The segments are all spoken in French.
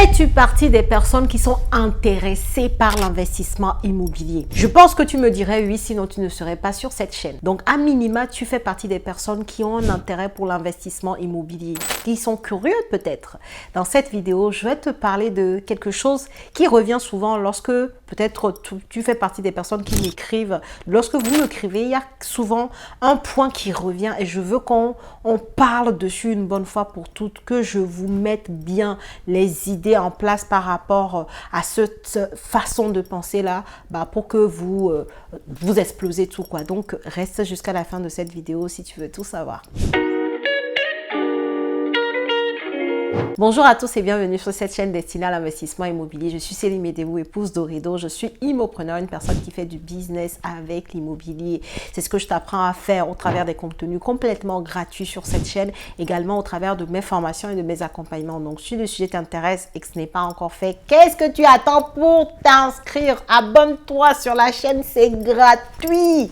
Fais-tu partie des personnes qui sont intéressées par l'investissement immobilier? Je pense que tu me dirais oui, sinon tu ne serais pas sur cette chaîne. Donc à minima, tu fais partie des personnes qui ont un intérêt pour l'investissement immobilier, qui sont curieux peut-être. Dans cette vidéo, je vais te parler de quelque chose qui revient souvent lorsque peut-être tu fais partie des personnes qui m'écrivent. Lorsque vous m'écrivez, il y a souvent un point qui revient et je veux qu'on parle dessus une bonne fois pour toutes, que je vous mette bien les idées en place par rapport à cette façon de penser là, pour que vous explosez tout quoi. Donc reste jusqu'à la fin de cette vidéo si tu veux tout savoir. Bonjour à tous et bienvenue sur cette chaîne destinée à l'investissement immobilier. Je suis Céline Medebou, épouse d'Orido. Je suis immopreneur, une personne qui fait du business avec l'immobilier. C'est ce que je t'apprends à faire au travers des contenus complètement gratuits sur cette chaîne, également au travers de mes formations et de mes accompagnements. Donc, si le sujet t'intéresse et que ce n'est pas encore fait, qu'est-ce que tu attends pour t'inscrire? Abonne-toi sur la chaîne, c'est gratuit.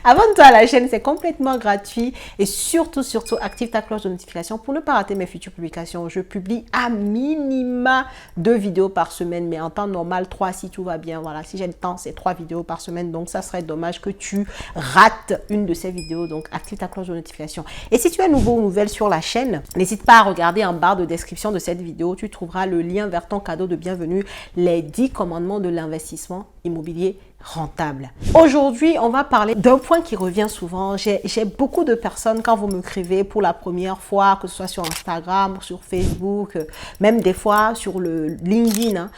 Abonne-toi à la chaîne, c'est complètement gratuit et surtout active ta cloche de notification pour ne pas rater mes futures publications. Je publie à minima 2 vidéos par semaine, mais en temps normal 3 si tout va bien. Voilà, si j'ai le temps, c'est 3 vidéos par semaine, donc ça serait dommage que tu rates une de ces vidéos. Donc active ta cloche de notification. Et si tu es nouveau ou nouvelle sur la chaîne, n'hésite pas à regarder en barre de description de cette vidéo, tu trouveras le lien vers ton cadeau de bienvenue, les 10 commandements de l'investissement immobilier rentable. Aujourd'hui, on va parler d'un point qui revient souvent. J'ai beaucoup de personnes, quand vous m'écrivez pour la première fois, que ce soit sur Instagram, sur Facebook, même des fois sur le LinkedIn,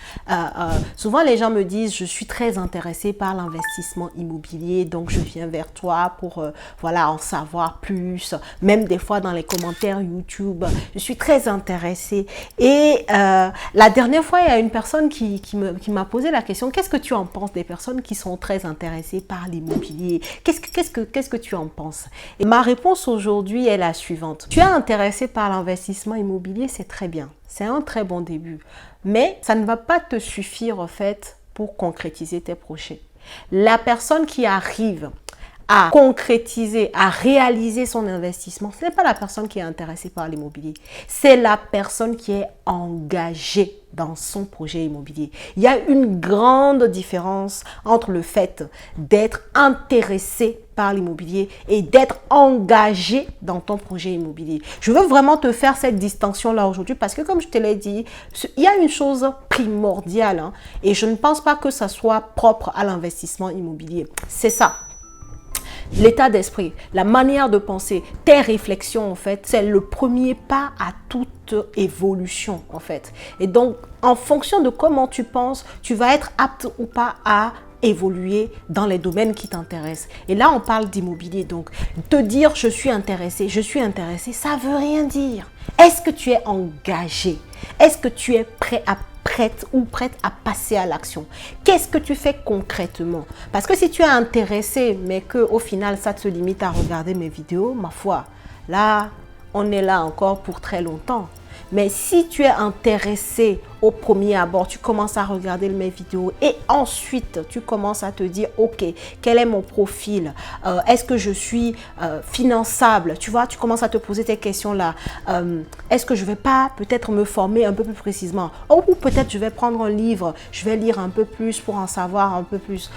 souvent les gens me disent, je suis très intéressée par l'investissement immobilier, donc je viens vers toi pour voilà, en savoir plus. Même des fois dans les commentaires YouTube, je suis très intéressée. Et la dernière fois, il y a une personne qui m'a posé la question, qu'est-ce que tu en penses des personnes qui sont très intéressés par l'immobilier? Qu'est-ce que tu en penses? Et ma réponse aujourd'hui est la suivante. Tu es intéressé par l'investissement immobilier, c'est très bien. C'est un très bon début. Mais ça ne va pas te suffire en fait pour concrétiser tes projets. La personne qui arrive à concrétiser, à réaliser son investissement, ce n'est pas la personne qui est intéressée par l'immobilier. C'est la personne qui est engagée dans son projet immobilier. Il y a une grande différence entre le fait d'être intéressé par l'immobilier et d'être engagé dans ton projet immobilier. Je veux vraiment te faire cette distinction-là aujourd'hui parce que comme je te l'ai dit, il y a une chose primordiale et je ne pense pas que ça soit propre à l'investissement immobilier. C'est ça. L'état d'esprit, la manière de penser, tes réflexions en fait, c'est le premier pas à toute évolution en fait. Et donc, en fonction de comment tu penses, tu vas être apte ou pas à évoluer dans les domaines qui t'intéressent. Et là, on parle d'immobilier. Donc, te dire je suis intéressé, ça veut rien dire. Est-ce que tu es engagé? Est-ce que tu es prête à passer à l'action? Qu'est-ce que tu fais concrètement? Parce que si tu es intéressé, mais qu'au final, ça te limite à regarder mes vidéos, ma foi, là, on est là encore pour très longtemps. Mais si tu es intéressé au premier abord, tu commences à regarder mes vidéos et ensuite tu commences à te dire, ok, quel est mon profil? Est-ce que je suis finançable? Tu vois, tu commences à te poser tes questions-là. Est-ce que je ne vais pas peut-être me former un peu plus précisément? Ou peut-être je vais prendre un livre, je vais lire un peu plus pour en savoir un peu plus.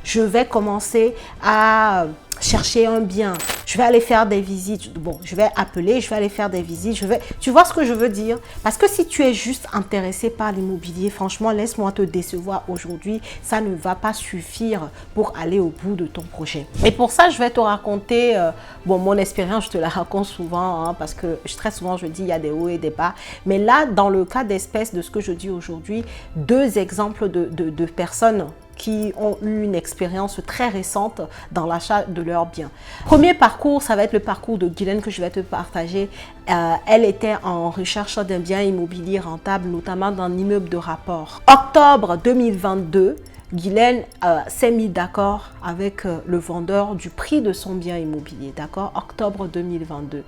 Je vais commencer à chercher un bien, je vais aller faire des visites, bon, je vais appeler, je vais aller faire des visites, tu vois ce que je veux dire? Parce que si tu es juste intéressé par l'immobilier, franchement, laisse-moi te décevoir aujourd'hui, ça ne va pas suffire pour aller au bout de ton projet. Et pour ça, je vais te raconter, mon expérience, je te la raconte souvent, parce que très souvent, je dis, il y a des hauts et des bas, mais là, dans le cas d'espèce de ce que je dis aujourd'hui, 2 exemples de personnes qui ont eu une expérience très récente dans l'achat de leurs biens. Premier parcours, ça va être le parcours de Guylaine que je vais te partager. Elle était en recherche d'un bien immobilier rentable, notamment d'un immeuble de rapport. Octobre 2022, Guylaine s'est mis d'accord avec le vendeur du prix de son bien immobilier, d'accord? Octobre 2022.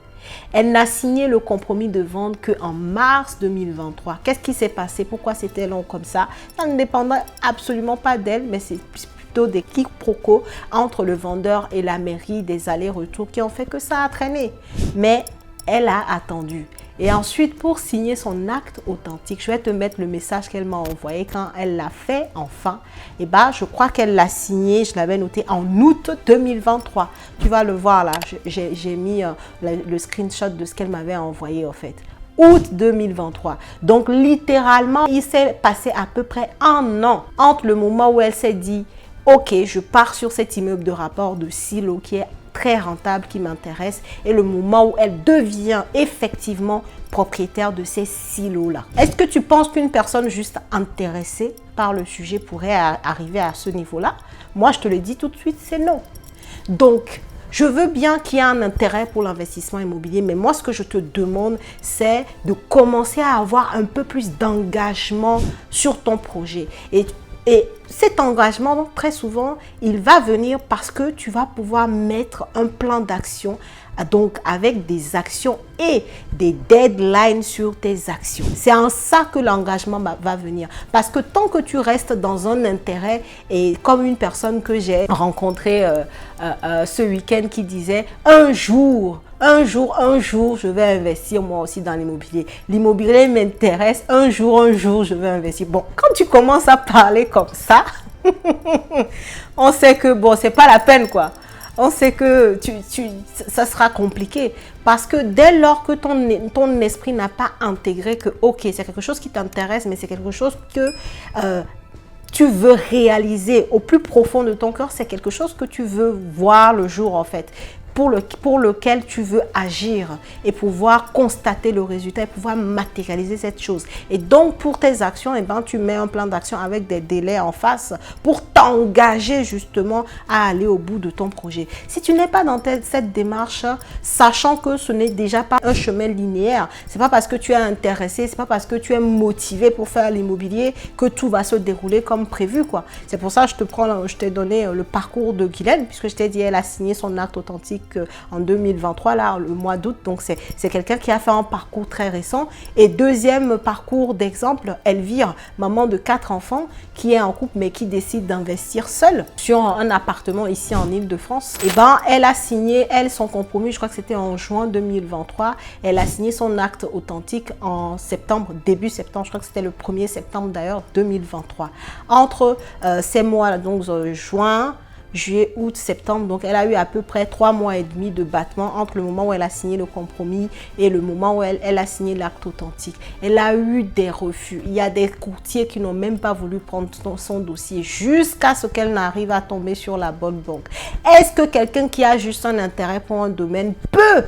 Elle n'a signé le compromis de vente qu'en mars 2023. Qu'est-ce qui s'est passé? Pourquoi c'était long comme ça? Ça ne dépendait absolument pas d'elle, mais c'est plutôt des quiproquos entre le vendeur et la mairie, des allers-retours qui ont fait que ça a traîné. Mais elle a attendu. Et ensuite, pour signer son acte authentique, je vais te mettre le message qu'elle m'a envoyé quand elle l'a fait enfin. Et bah, je crois qu'elle l'a signé, je l'avais noté en août 2023. Tu vas le voir là, j'ai mis le screenshot de ce qu'elle m'avait envoyé en fait. Août 2023. Donc, littéralement, il s'est passé à peu près 1 an entre le moment où elle s'est dit « Ok, je pars sur cet immeuble de rapport de silo qui est très rentable, qui m'intéresse » et le moment où elle devient effectivement propriétaire de ces silos-là. Est-ce que tu penses qu'une personne juste intéressée par le sujet pourrait arriver à ce niveau-là? Moi, je te le dis tout de suite, c'est non. Donc, je veux bien qu'il y ait un intérêt pour l'investissement immobilier, mais moi, ce que je te demande, c'est de commencer à avoir un peu plus d'engagement sur ton projet. Et cet engagement, donc, très souvent, il va venir parce que tu vas pouvoir mettre un plan d'action, donc avec des actions et des deadlines sur tes actions. C'est en ça que l'engagement va venir. Parce que tant que tu restes dans un intérêt, et comme une personne que j'ai rencontrée ce week-end qui disait « un jour, je vais investir moi aussi dans l'immobilier. L'immobilier m'intéresse, un jour, je vais investir. » Bon, quand tu commences à parler comme ça, on sait que bon, c'est pas la peine quoi. On sait que ça sera compliqué parce que dès lors que ton esprit n'a pas intégré que ok, c'est quelque chose qui t'intéresse, mais c'est quelque chose que tu veux réaliser au plus profond de ton cœur, c'est quelque chose que tu veux voir le jour en fait. Pour lequel tu veux agir et pouvoir constater le résultat et pouvoir matérialiser cette chose. Et donc, pour tes actions, eh ben, tu mets un plan d'action avec des délais en face pour t'engager justement à aller au bout de ton projet. Si tu n'es pas dans cette démarche, sachant que ce n'est déjà pas un chemin linéaire, c'est pas parce que tu es intéressé, c'est pas parce que tu es motivé pour faire l'immobilier que tout va se dérouler comme prévu, quoi. C'est pour ça que je t'ai donné le parcours de Guylaine, puisque je t'ai dit, elle a signé son acte authentique en 2023, là, le mois d'août. Donc, c'est quelqu'un qui a fait un parcours très récent. Et deuxième parcours d'exemple, Elvire, maman de 4 enfants, qui est en couple, mais qui décide d'investir seule sur un appartement ici en Île-de-France. Et ben, elle a signé, son compromis, je crois que c'était en juin 2023. Elle a signé son acte authentique en septembre, début septembre. Je crois que c'était le 1er septembre d'ailleurs, 2023. Entre ces mois, donc juin, juillet, août, septembre. Donc, elle a eu à peu près 3 mois et demi de battement entre le moment où elle a signé le compromis et le moment où elle a signé l'acte authentique. Elle a eu des refus. Il y a des courtiers qui n'ont même pas voulu prendre son dossier jusqu'à ce qu'elle n'arrive à tomber sur la bonne banque. Est-ce que quelqu'un qui a juste un intérêt pour un domaine peut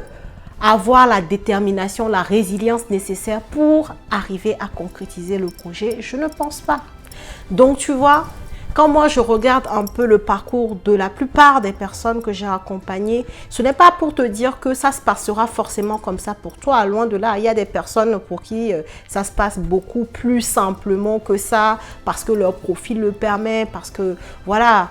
avoir la détermination, la résilience nécessaire pour arriver à concrétiser le projet? Je ne pense pas. Donc, tu vois, quand moi je regarde un peu le parcours de la plupart des personnes que j'ai accompagnées, ce n'est pas pour te dire que ça se passera forcément comme ça pour toi. Loin de là, il y a des personnes pour qui ça se passe beaucoup plus simplement que ça, parce que leur profil le permet, parce que voilà,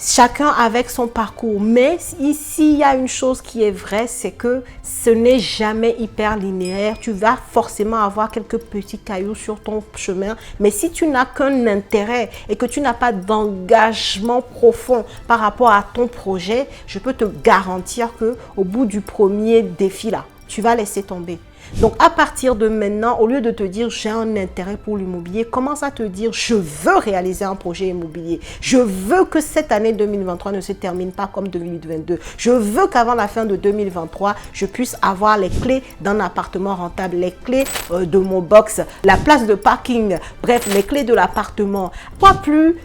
chacun avec son parcours. Mais ici, il y a une chose qui est vraie, c'est que ce n'est jamais hyper linéaire. Tu vas forcément avoir quelques petits cailloux sur ton chemin. Mais si tu n'as qu'un intérêt et que tu n'as pas d'engagement profond par rapport à ton projet, je peux te garantir qu'au bout du premier défi là, tu vas laisser tomber. Donc, à partir de maintenant, au lieu de te dire j'ai un intérêt pour l'immobilier, commence à te dire je veux réaliser un projet immobilier. Je veux que cette année 2023 ne se termine pas comme 2022. Je veux qu'avant la fin de 2023, je puisse avoir les clés d'un appartement rentable, les clés de mon box, la place de parking, bref, les clés de l'appartement. Pas plus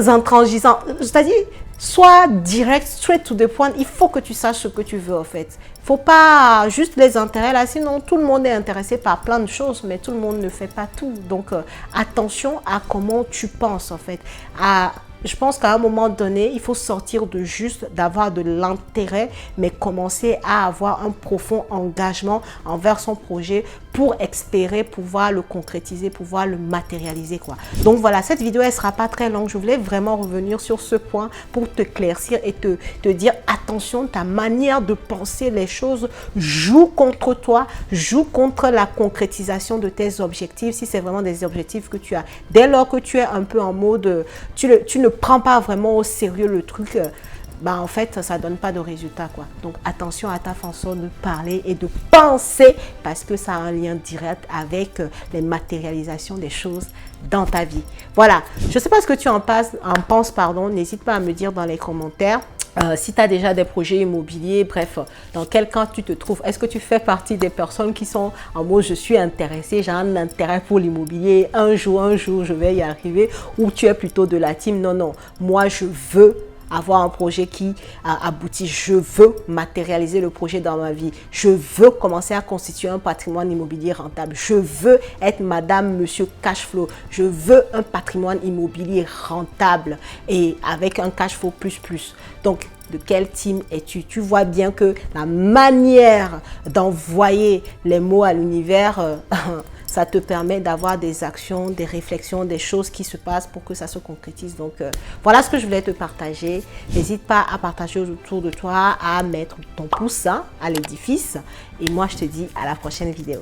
intransigeant. C'est-à-dire, sois direct, straight to the point. Il faut que tu saches ce que tu veux en fait. Faut pas juste les intérêts là, sinon tout le monde est intéressé par plein de choses, mais tout le monde ne fait pas tout. Donc, attention à comment tu penses en fait. Je pense qu'à un moment donné, il faut sortir de juste d'avoir de l'intérêt, mais commencer à avoir un profond engagement envers son projet pour espérer pouvoir le concrétiser, pouvoir le matérialiser, quoi. Donc voilà, cette vidéo, elle sera pas très longue. Je voulais vraiment revenir sur ce point pour te claircir et te dire attention, ta manière de penser les choses joue contre toi, joue contre la concrétisation de tes objectifs, si c'est vraiment des objectifs que tu as. Dès lors que tu es un peu en mode, tu ne prends pas vraiment au sérieux le truc, bah en fait, ça donne pas de résultat, quoi. Donc, attention à ta façon de parler et de penser parce que ça a un lien direct avec les matérialisations des choses dans ta vie. Voilà. Je sais pas ce que tu en penses, pardon. N'hésite pas à me dire dans les commentaires. Si tu as déjà des projets immobiliers, bref, dans quel camp tu te trouves? Est-ce que tu fais partie des personnes qui sont en mode je suis intéressée, j'ai un intérêt pour l'immobilier, un jour, je vais y arriver, ou tu es plutôt de la team non, non, moi je veux avoir un projet qui aboutit, je veux matérialiser le projet dans ma vie, je veux commencer à constituer un patrimoine immobilier rentable, je veux être madame, monsieur cash flow, je veux un patrimoine immobilier rentable et avec un cash flow plus. Donc, de quel team es-tu? Tu vois bien que la manière d'envoyer les mots à l'univers, ça te permet d'avoir des actions, des réflexions, des choses qui se passent pour que ça se concrétise. Donc, voilà ce que je voulais te partager. N'hésite pas à partager autour de toi, à mettre ton pouce à l'édifice. Et moi, je te dis à la prochaine vidéo.